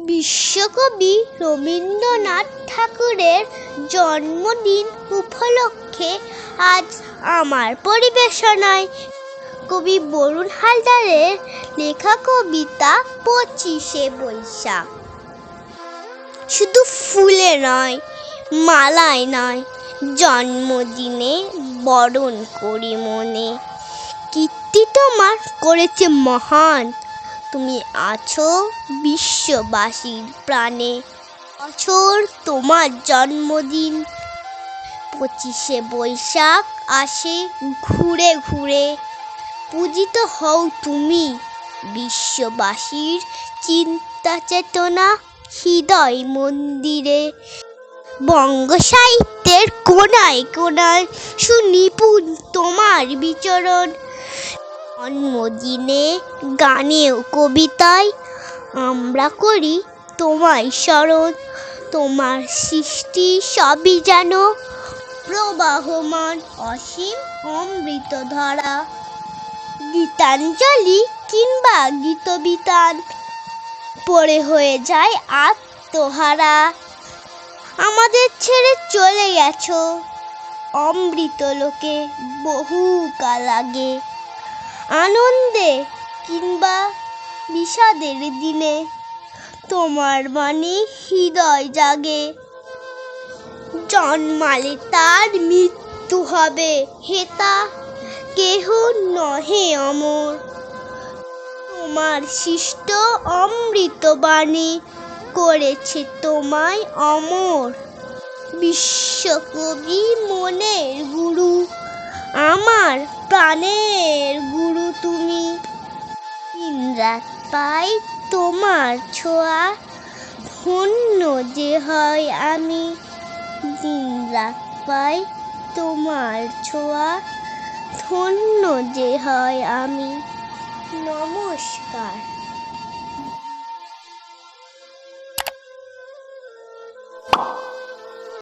বিশ্বকবি রবীন্দ্রনাথ ঠাকুরের জন্মদিন উপলক্ষে আজ আমার পরিবেশনায় কবি বরুণ হালদারের লেখা কবিতা 25শে বৈশাখ। শুধু ফুলে নয়, মালায় নয়, জন্মদিনে বরণ করি মনে। কীর্তি তোমার করেছে মহান, তুমি আছো বিশ্ববাসীর প্রাণে। বছর তোমার জন্মদিন 25শে বৈশাখ আসে ঘুরে ঘুরে। পূজিত হও তুমি বিশ্ববাসীর চিন্তা চেতনা হৃদয় মন্দিরে। বঙ্গ সাহিত্যের কোনায় কোনায় সুনিপুণ তোমার বিচরণ। জন্মদিনে গানে ও কবিতায় আমরা করি তোমায় স্মরণ। তোমার সৃষ্টি সবই যেন প্রবাহমান অসীম অমৃতধারা। গীতাঞ্জলি কিংবা গীতবিতান পড়ে হয়ে যায় আত্মহারা। আমাদের ছেড়ে চলে গেছো অমৃত লোকে বহুকাল আগে। আনন্দে কিংবা বিষাদের দিনে তোমার বাণী হৃদয় জাগে। জন্মালে তার মৃত্যু হবে, হেতা কেহ নহে অমর। তোমার সৃষ্ট অমৃত বাণী করেছে তোমায় অমর। বিশ্বকবি মনের গুরু, আমার প্রাণের গুরু তুমি। দিনরাত পাই তোমার ছোঁয়া, ধন্য যে হয় আমি। দিনরাত পাই তোমার ছোঁয়া, ধন্য যে হয় আমি। নমস্কার।